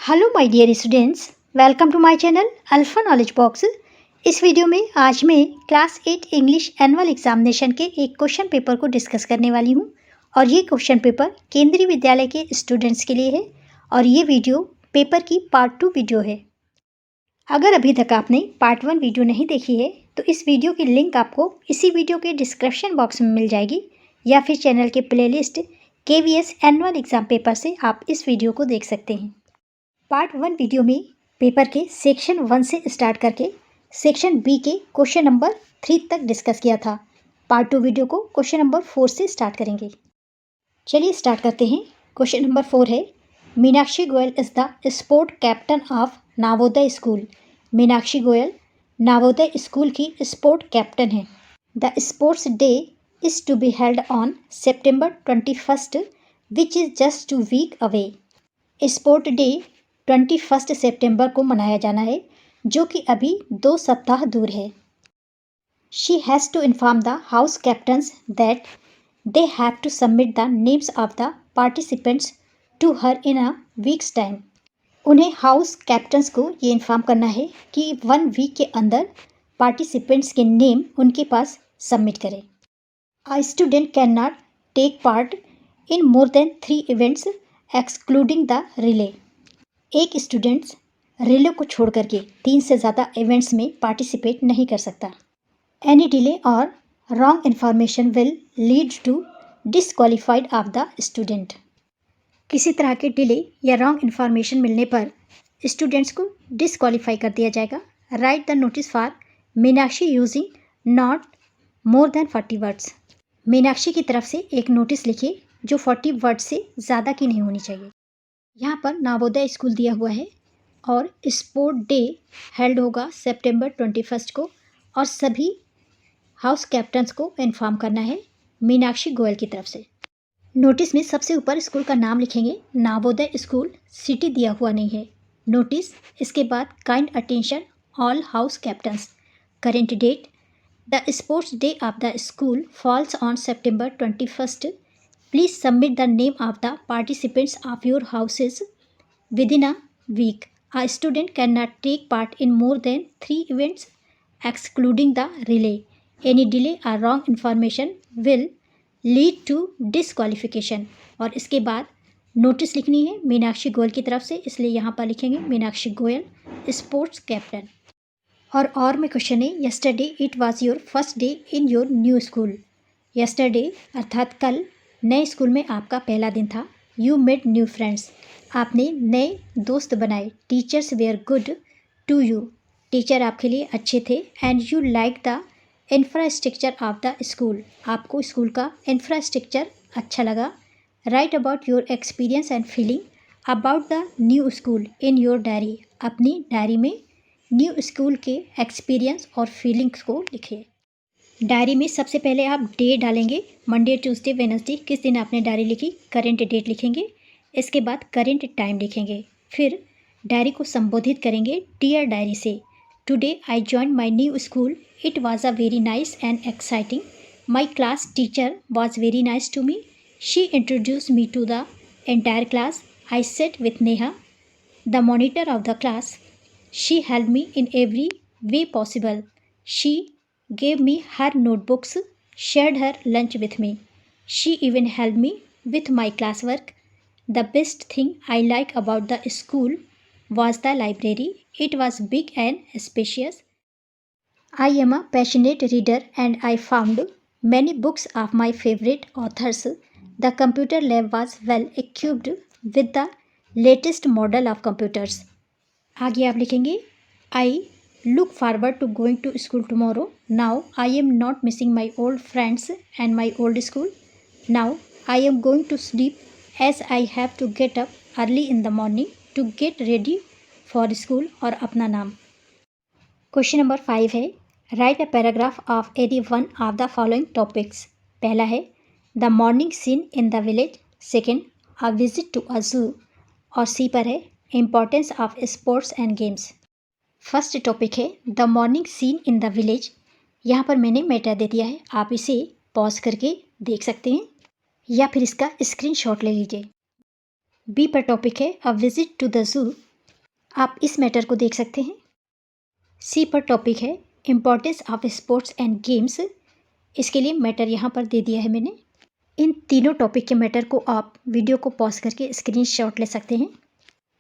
Hello my dear students, welcome to my channel alpha knowledge box. इस video में आज मैं क्लास 8 इंग्लिश एनुअल एग्जामिनेशन के एक क्वेश्चन पेपर को डिस्कस करने वाली हूं और ये क्वेश्चन पेपर केंद्रीय विद्यालय के स्टूडेंट्स के लिए है और ये वीडियो पेपर की पार्ट 2 वीडियो है। अगर अभी तक आपने पार्ट 1 वीडियो नहीं देखी है तो इस वीडियो की लिंक आपको इसी वीडियो के डिस्क्रिप्शन बॉक्स में मिल जाएगी या फिर चैनल के playlist KVS annual exam paper से आप इस वीडियो को देख सकते हैं। पार्ट 1 वीडियो में पेपर के सेक्शन 1 से स्टार्ट करके सेक्शन बी के क्वेश्चन नंबर 3 तक डिस्कस किया था। पार्ट 2 वीडियो को क्वेश्चन नंबर 4 से स्टार्ट करेंगे। चलिए स्टार्ट करते हैं। क्वेश्चन नंबर 4 है, Meenakshi Goyal is the sport captain of Navodaya school. Meenakshi Goyal Navodaya school की स्पोर्ट कैप्टन है। The sports day is to be held on September 21 which is just 2 week away. Sport day 21 सितंबर को मनाया जाना है जो कि अभी 2 सप्ताह दूर है। She has to inform the house captains that they have to submit the names of the participants to her in a weeks time. उन्हें हाउस कैप्टन्स को ये इन्फॉर्म करना है कि 1 वीक के अंदर पार्टिसिपेंट्स के नेम उनके पास सबमिट करें। A student can not take part in more than 3 events excluding the relay. एक स्टूडेंट्स रिले को छोड़ करके 3 से ज़्यादा इवेंट्स में पार्टिसिपेट नहीं कर सकता। एनी डिले और wrong information will lead to disqualified of the student. किसी तरह के डिले या रॉन्ग इन्फॉर्मेशन मिलने पर स्टूडेंट्स को डिसक्वालीफाई कर दिया जाएगा। Right the notice for Meenakshi using not more than 40 words. Meenakshi की तरफ से एक नोटिस लिखिए जो 40 वर्ड से ज़्यादा की नहीं होनी चाहिए। यहाँ पर नवोदय स्कूल दिया हुआ है और स्पोर्ट डे हेल्ड होगा September 21 को और सभी हाउस कैप्टन्स को इन्फॉर्म करना है मीनाक्षी गोयल की तरफ से। नोटिस में सबसे ऊपर स्कूल का नाम लिखेंगे। नवोदय स्कूल सिटी दिया हुआ नहीं है। नोटिस, इसके बाद kind attention all house captains. Current date, the sports day of the school falls on September 21। Please submit the name of the participants of your houses within a week. A student cannot take part in more than 3 events excluding the relay. Any delay or wrong information will lead to disqualification. और इसके बाद notice लिखनी है मीनाक्षी गोयल की तरफ से, इसलिए यहाँ पर लिखेंगे मीनाक्षी गोयल स्पोर्ट्स कैप्टन। और में क्वेश्चन है, yesterday it was your first day in your new school. Yesterday अर्थात कल नए स्कूल में आपका पहला दिन था। यू मेड न्यू फ्रेंड्स, आपने नए दोस्त बनाए। Teachers were good to you, teacher आपके लिए अच्छे थे। And you like the infrastructure of the school, आपको स्कूल का इंफ्रास्ट्रक्चर अच्छा लगा। Write about your experience and feeling about the new school in your diary, अपनी डायरी में न्यू स्कूल के एक्सपीरियंस और फीलिंग्स को लिखिए। डायरी में सबसे पहले आप डे डालेंगे, मंडे ट्यूसडे वेडनेसडे, किस दिन आपने डायरी लिखी, करेंट डेट लिखेंगे। इसके बाद करेंट टाइम लिखेंगे। फिर डायरी को संबोधित करेंगे डियर डायरी से। Today I join my new school, it was a very nice and exciting. My class teacher was very nice to me, she introduced me to the entire class. I sat with Neha the monitor of the class, she help me in every way possible. She gave me her notebooks, shared her lunch with me. She even helped me with my classwork. The best thing I like about the school was the library. It was big and spacious. I am a passionate reader and I found many books of my favorite authors. The computer lab was well equipped with the latest model of computers. आगे आप लिखेंगे I look forward to going to school tomorrow. Now I am not missing my old friends and my old school. Now I am going to sleep as I have to get up early in the morning to get ready for school। और अपना नाम। Question number 5 है, write a paragraph of any one of the following topics. पहला है the morning scene in the village. Second, a visit to a zoo. और C पर है importance of sports and games. First topic है the morning scene in the village. यहाँ पर मैंने Meta दे दिया है, आप इसे पॉज करके देख सकते हैं या फिर इसका स्क्रीनशॉट ले लीजिए। बी पर टॉपिक है अ विजिट टू द जू। आप इस मैटर को देख सकते हैं। सी पर टॉपिक है importance of sports and games. इसके लिए मैटर यहाँ पर दे दिया है मैंने। इन तीनों टॉपिक के मैटर को आप वीडियो को पॉज करके स्क्रीनशॉट ले सकते हैं,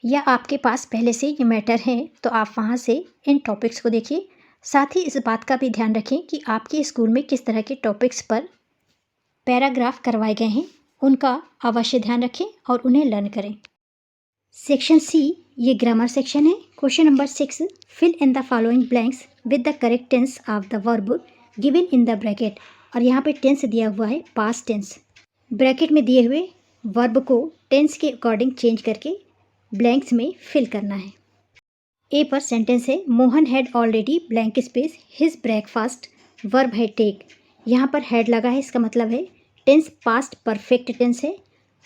या आपके पास पहले से ये मैटर है तो आप वहाँ से इन टॉपिक्स को देखिए। साथ ही इस बात का भी ध्यान रखें कि आपके स्कूल में किस तरह के टॉपिक्स पर पैराग्राफ करवाए गए हैं, उनका अवश्य ध्यान रखें और उन्हें लर्न करें। सेक्शन सी ये ग्रामर सेक्शन है। Question number 6, fill in the following blanks with the correct tense of the verb given in the bracket. और यहाँ पे टेंस दिया हुआ है पास्ट टेंस। ब्रैकेट में दिए हुए वर्ब को टेंस के अकॉर्डिंग चेंज करके ब्लैंक्स में फिल करना है। ए पर सेंटेंस है Mohan had already blank space his breakfast, verb है टेक। यहाँ पर हैड लगा है, इसका मतलब है टेंस पास्ट परफेक्ट टेंस है,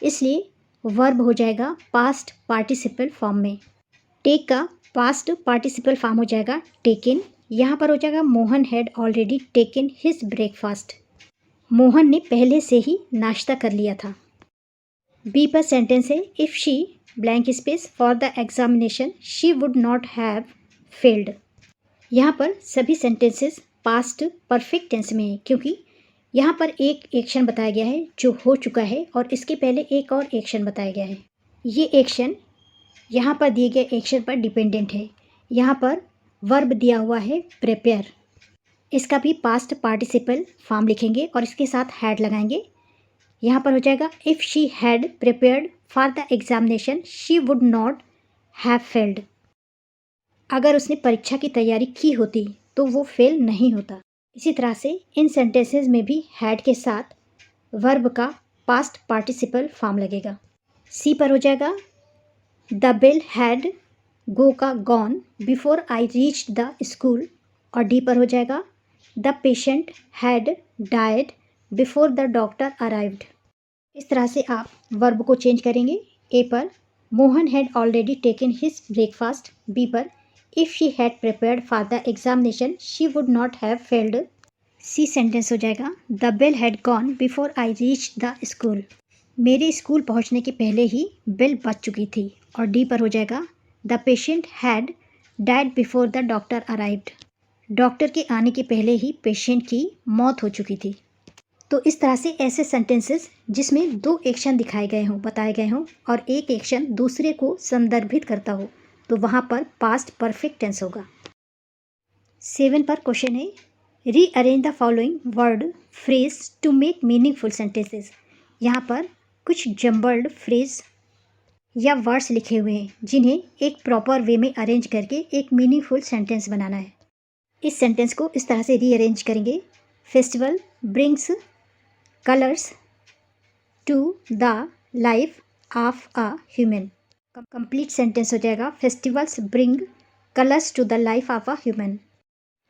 इसलिए वर्ब हो जाएगा पास्ट पार्टिसिपल फॉर्म में। टेक का पास्ट पार्टिसिपल फॉर्म हो जाएगा टेकन। यहाँ पर हो जाएगा Mohan had already taken his breakfast, Mohan ने पहले से ही नाश्ता कर लिया था। बी पर सेंटेंस है if she blank space for the examination she would not have failed. यहाँ पर सभी सेंटेंसेस पास्ट परफेक्ट टेंस में है, क्योंकि यहाँ पर एक एक्शन बताया गया है जो हो चुका है और इसके पहले एक और एक्शन बताया गया है। ये एक्शन यहाँ पर दिए गए एक्शन पर डिपेंडेंट है। यहाँ पर वर्ब दिया हुआ है प्रिपेयर, इसका भी पास्ट पार्टिसिपल फॉर्म लिखेंगे और इसके साथ हैड लगाएंगे। यहाँ पर हो जाएगा if she had prepared for the examination she would not have failed. अगर उसने परीक्षा की तैयारी की होती तो वो फेल नहीं होता। इसी तरह से इन सेंटेंसेस में भी हैड के साथ वर्ब का पास्ट पार्टिसिपल फॉर्म लगेगा। सी पर हो जाएगा द बेल हैड गो का gone before I reach the school. और डी पर हो जाएगा the patient had died before the doctor arrived. इस तरह से आप वर्ब को चेंज करेंगे। ए पर Mohan had already taken his breakfast. B पर if she had prepared for the examination she would not have failed. C sentence हो जाएगा the bell had gone before I reach the school, मेरे school पहुंचने के पहले ही bell बज चुकी थी। और डी पर हो जाएगा the patient had died before the doctor arrived, doctor के आने के पहले ही पेशेंट की मौत हो चुकी थी। तो इस तरह से ऐसे सेंटेंसेस जिसमें दो एक्शन दिखाए गए हों, बताए गए हों और एक एक्शन दूसरे को संदर्भित करता हो, तो वहाँ पर पास्ट परफेक्ट टेंस होगा। 7 पर क्वेश्चन है rearrange the following word phrase to make meaningful sentences. यहाँ पर कुछ जम्बल्ड फ्रेज या वर्ड्स लिखे हुए हैं जिन्हें एक प्रॉपर वे में अरेंज करके एक मीनिंगफुल सेंटेंस बनाना है। इस सेंटेंस को इस तरह से रीअरेंज करेंगे। Festival brings colours to the life of a human. Complete sentence हो जाएगा festivals bring colours to the life of a human.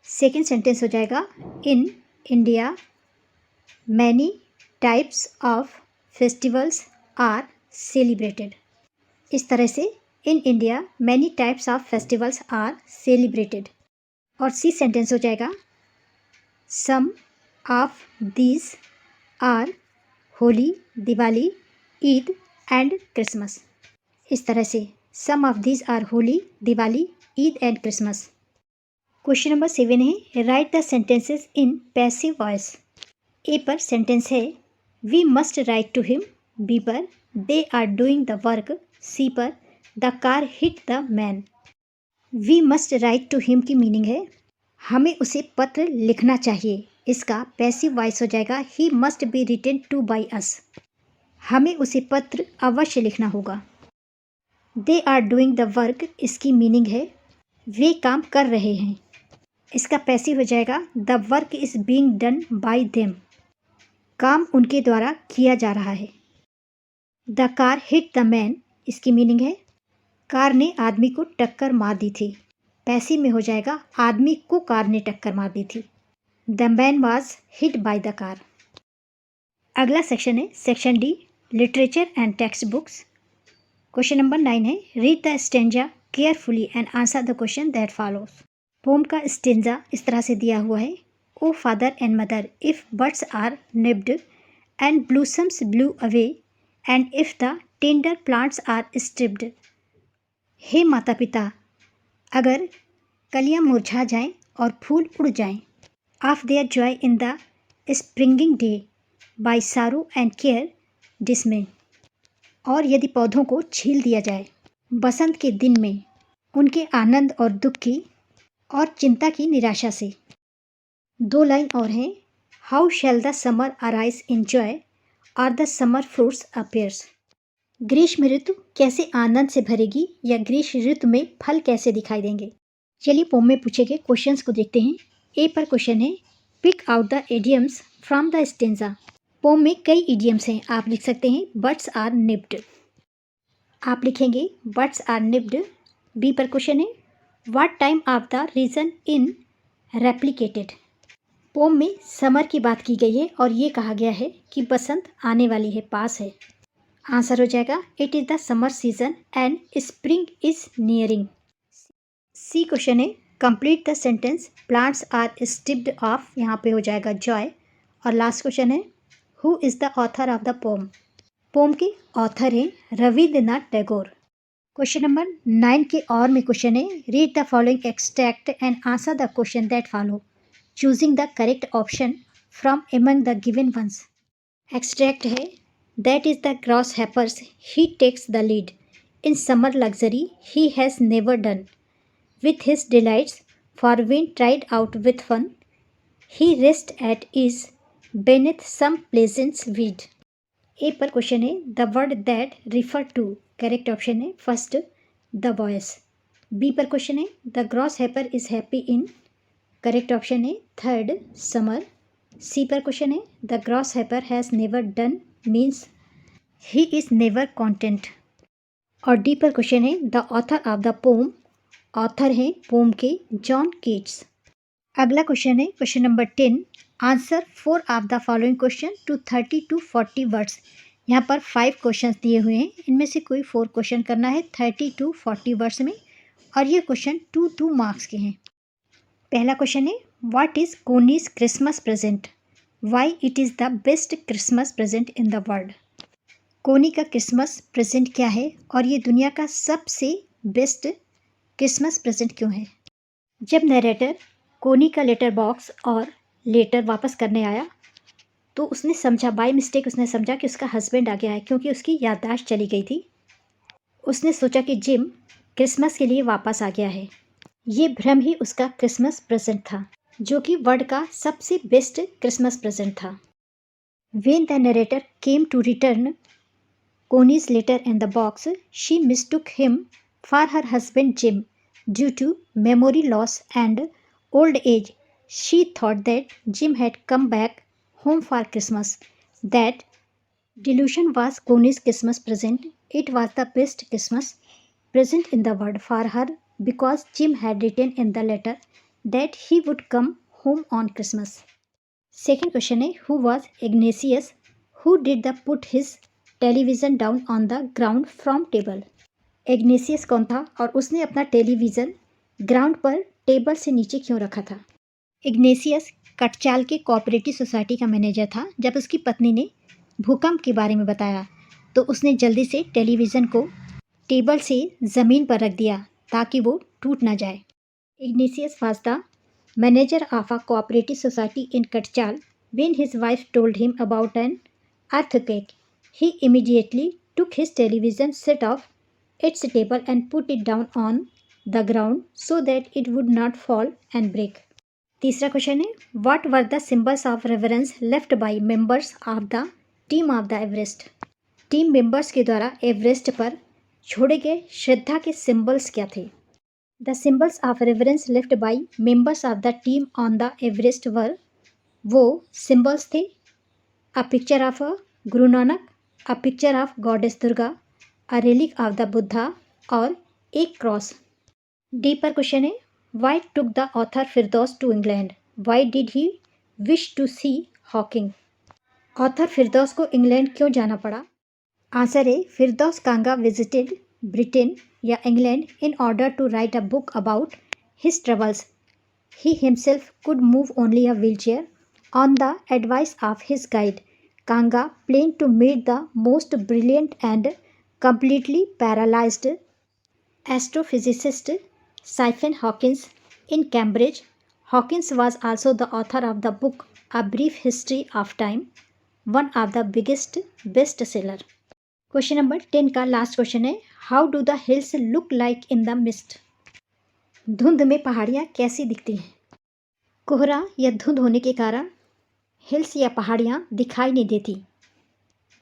Second sentence हो जाएगा in India many types of festivals are celebrated. इस तरह से in India many types of festivals are celebrated. और C sentence हो जाएगा some of these are Holi Diwali Eid and Christmas. इस तरह से some of these are Holi Diwali Eid and Christmas. Question number 7 है write the sentences in passive voice. A पर sentence है we must write to him. B पर they are doing the work. C पर the car hit the man. We must write to him की meaning है हमें उसे पत्र लिखना चाहिए। इसका पैसिव वॉइस हो जाएगा he must be written to by us, हमें उसे पत्र अवश्य लिखना होगा। They are doing the work, इसकी मीनिंग है वे काम कर रहे हैं। इसका पैसिव हो जाएगा the work is being done by them, काम उनके द्वारा किया जा रहा है। The car hit the man, इसकी मीनिंग है कार ने आदमी को टक्कर मार दी थी। पैसिव में हो जाएगा आदमी को कार ने टक्कर मार दी थी। The man was hit by the car. अगला सेक्शन है section D literature and textbooks. Question number 9 है read the stanza carefully and answer the question that follows. Poem का स्टेंजा इस तरह से दिया हुआ है O father and mother if birds are nipped and blossoms blown away and if the tender plants are stripped. हे माता पिता अगर कलियां मुरझा जाएं और फूल उड़ जाएं। Of their joy in the springing day by sorrow and care dismay. और यदि पौधों को छील दिया जाए बसंत के दिन में उनके आनंद और दुख की और चिंता की निराशा से। 2 लाइन और हैं। How shell the summer arise in joy और द समर फ्रूट्स अपीयर्स। ग्रीष्म ऋतु कैसे आनंद से भरेगी या ग्रीष्म ऋतु में फल कैसे दिखाई देंगे। चलिए पोम में पूछे गए क्वेश्चंस को देखते हैं। ए पर क्वेश्चन है pick out the idioms from the stanza. Poem में कई इडियम्स हैं, आप लिख सकते हैं बर्ड्स आर निप्ड, आप लिखेंगे बर्ड्स आर निप्ड। बी पर क्वेश्चन है what time of the reason in replicated. Poem में समर की बात की गई है और ये कहा गया है कि बसंत आने वाली है, पास है। आंसर हो जाएगा it is the summer season and spring is nearing. C question है complete the sentence plants are stripped of, यहाँ पे हो जाएगा जॉय। और लास्ट क्वेश्चन है who is the author of the poem. Poem के ऑथर हैं रविंद्रनाथ टैगोर। क्वेश्चन नंबर 9 के और में क्वेश्चन है read the following extract and answer the question that follow choosing the correct option from among the given ones. Extract है that is the grasshopper's he takes the lead in summer luxury he has never done with his delights for when tried out with fun he rest at ease beneath some pleasant weed। A पर question है the word that refer to, correct option है first the voice. B पर question है the grasshopper is happy in, correct option है third summer. C पर question है the grasshopper has never done means he is never content. और D पर question है the author of the poem, author हैं poem के John Keats. अगला question है question number 10 answer 4 of the following question to 30 to 40 words. यहाँ पर 5 question दिए हुए हैं, इनमें से कोई 4 क्वेश्चन करना है 30 to 40 वर्ड्स में और ये क्वेश्चन 2 मार्क्स के हैं। पहला क्वेश्चन है what is Connie's Christmas present, why it is the best Christmas present in the world. Connie का क्रिसमस प्रेजेंट क्या है और ये दुनिया का सबसे बेस्ट क्रिसमस प्रेजेंट क्यों है। जब नरेटर कोनी का लेटर बॉक्स और लेटर वापस करने आया तो उसने समझा, बाय मिस्टेक उसने समझा कि उसका हस्बैंड आ गया है क्योंकि उसकी याददाश्त चली गई थी। उसने सोचा कि जिम क्रिसमस के लिए वापस आ गया है। ये भ्रम ही उसका क्रिसमस प्रेजेंट था जो कि वर्ल्ड का सबसे बेस्ट क्रिसमस प्रेजेंट था। When the narrator came to return Connie's letter in the box she mistook him for her husband Jim due to memory loss and old age. She thought that Jim had come back home for Christmas. That delusion was Connie's Christmas present. It was the best Christmas present in the world for her because Jim had written in the letter that he would come home on Christmas. Second question है who was Ignatius who did the put his television down on the ground from table। एग्नेसियस कौन था और उसने अपना television ground पर table से नीचे क्यों रखा था। इग्नेसियस कटचाल के कोऑपरेटिव सोसाइटी का मैनेजर था। जब उसकी पत्नी ने भूकंप के बारे में बताया तो उसने जल्दी से टेलीविज़न को टेबल से ज़मीन पर रख दिया ताकि वो टूट ना जाए। Ignatius was the manager of a cooperative society in Katchal when his wife told him about an earthquake he immediately took his television set off its table and put it down on the ground so that it would not fall and break। तीसरा question है what were the symbols of reverence left by members of the team of the Everest। Team members के द्वारा Everest पर छोड़े गए श्रद्धा के symbols क्या थे। The symbols of reverence left by members of the team on the Everest were, वो symbols थे a picture of a Guru Nanak, a picture of goddess Durga, a relic of the Buddha और एक क्रॉस। डी पर क्वेश्चन है why took the author Firdaus to England, why did he wish to see Hawking. Author Firdaus को England क्यों जाना पड़ा। Answer है Firdaus Kanga visited Britain या England in order to write a book about his travels. He himself could move only a wheel chair on the advice of his guide कांगा plane to meet the most brilliant and completely paralyzed astrophysicist Stephen Hawking in Cambridge. Hawking was also the author of the book A Brief History of Time, one of the biggest bestseller. Question number 10 का last question है, how do the hills look like in the mist? धुंध में पहाड़ियाँ कैसी दिखती हैं? कोहरा या धुंध होने के कारण हिल्स या पहाड़ियाँ दिखाई नहीं देती।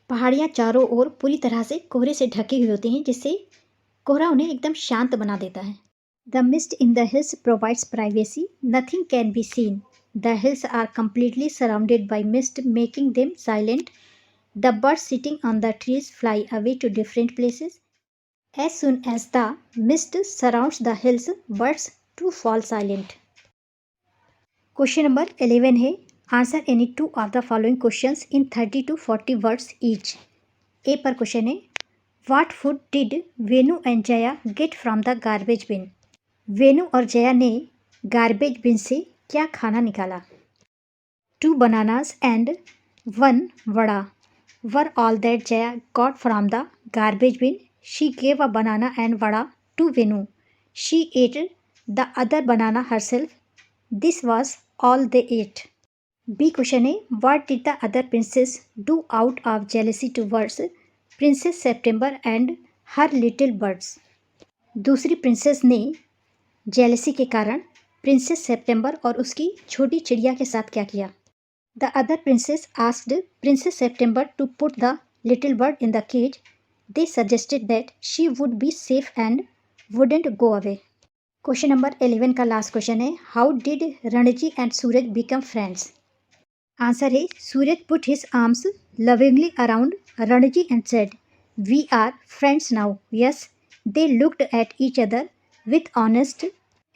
पहाड़ियाँ चारों ओर पूरी तरह से कोहरे से ढकी हुई होती हैं, जिससे कोहरा उन्हें एकदम शांत बना देता है। The mist in the hills provides privacy, nothing can be seen. The hills are completely surrounded by mist, making them silent. The birds sitting on the trees fly away to different places. As soon as the mist surrounds the hills, birds too fall silent. Question number 11 है, answer any two of the following questions in 30 to 40 words each. A पर question है, what food did Venu and Jaya get from the garbage bin? Venu और जया ने garbage bin से क्या खाना निकाला? 2 bananas and 1 vada were all that Jaya got from the garbage bin. She gave a banana and vada to Venu. She ate the other banana herself. This was all they ate. B question है, what did the other princess do out of jealousy towards Princess September and her little birds? दूसरी princess ने jealousy के कारण princess September और उसकी छोटी चिड़िया के साथ क्या किया? The other princess asked Princess September to put the little bird in the cage. They suggested that she would be safe and wouldn't go away. Question number 11 का लास्ट क्वेश्चन है, how did Ranji and Suraj become friends? Answer है, Suraj put his arms lovingly around Ranji and said, we are friends now. Yes, they looked at each other with honest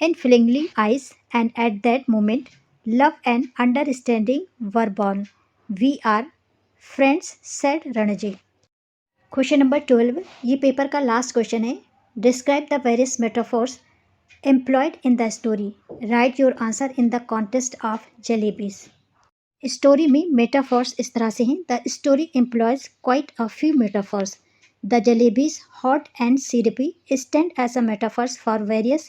and feelingly eyes, and at that moment love and understanding were born. We are friends, said Ranaji. Question number 12, ये paper का last question है, describe the various metaphors employed in the story. Write your answer in the contest of jalebis. Story में metaphors इस तरह से हैं, the story employs quite a few metaphors. The jalebis, hot and syrupy, stand as a metaphors for various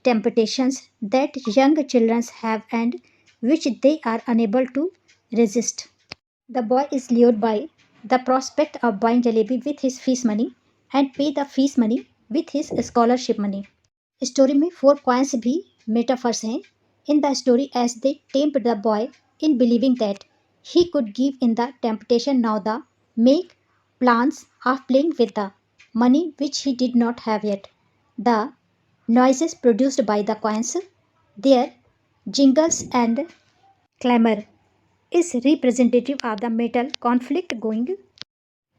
temptations that young children have and which they are unable to resist. The boy is lured by the prospect of buying jalebi with his fees money and pay the fees money with his scholarship money. Story में 4 coins भी metaphors हैं. In the story, as they tempt the boy in believing that he could give in the temptation, now the make plans of playing with the money which he did not have yet. The noises produced by the coins, their jingles and clamor, is representative of the mental conflict going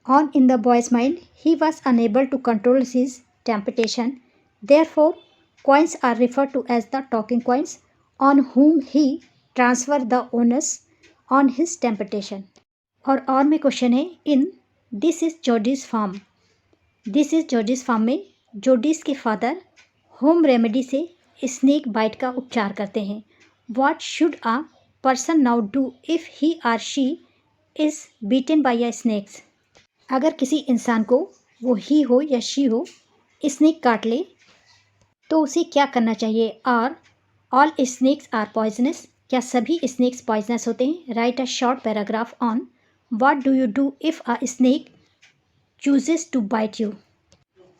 on in the boy's mind. He was unable to control his temptation. Therefore, coins are referred to as the talking coins, on whom he transferred the onus on his temptation. और में question है, in this is George's farm. This is George's farm में George's के father home remedy से snake bite का उपचार करते हैं। What should a person now do if he or she is bitten by a snakes? अगर किसी इंसान को, वो ही हो या शी हो, स्नेक काट ले तो उसे क्या करना चाहिए? और ऑल स्नेक्स आर पॉइजनस, क्या सभी स्नेक्स पॉइजनस होते हैं? Right a short paragraph on What do you do if a snake chooses to bite you?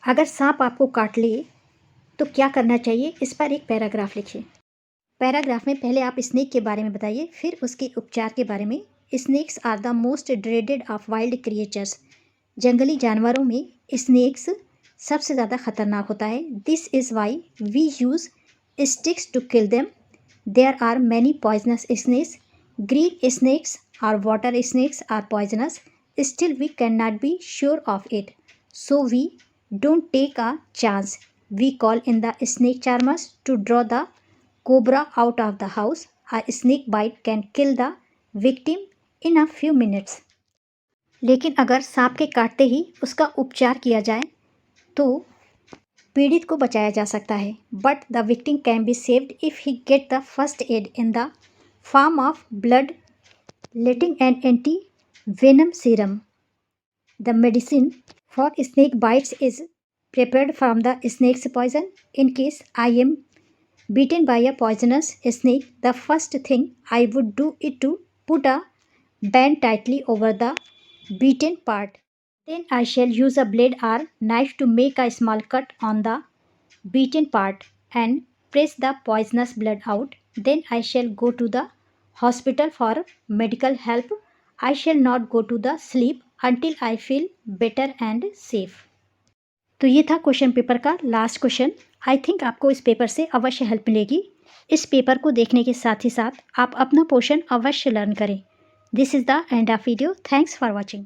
अगर सांप आपको काट ले तो क्या करना चाहिए? इस पर एक पैराग्राफ लिखिए। पैराग्राफ में पहले आप स्नेक के बारे में बताइए, फिर उसके उपचार के बारे में। Snakes are the most dreaded of wild creatures. जंगली जानवरों में स्नेक्स सबसे ज़्यादा खतरनाक होता है। This is why we use sticks to kill them. There are many poisonous snakes. Green snakes or water snakes are poisonous. Still, we cannot be sure of it, so we don't take a chance. We call in the snake charmers to draw the cobra out of the house. A snake bite can kill the victim in a few minutes. लेकिन अगर सांप के काटते ही उसका उपचार किया जाए तो पीड़ित को बचाया जा सकता है. But the victim can be saved if he get the first aid in the form of blood, letting an anti-venom serum. The medicine for snake bites is prepared from the snake's poison. In case I am beaten by a poisonous snake, the first thing I would do is to put a band tightly over the beaten part. Then I shall use a blade or knife to make a small cut on the beaten part and press the poisonous blood out. Then I shall go to the hospital for medical help. I shall not go to the sleep until I feel better and safe. तो ये था question paper का last question. I think आपको इस paper से अवश्य help मिलेगी। इस पेपर को देखने के साथ ही साथ आप अपना पोर्शन अवश्य लर्न करें। This is the end of video. Thanks for watching.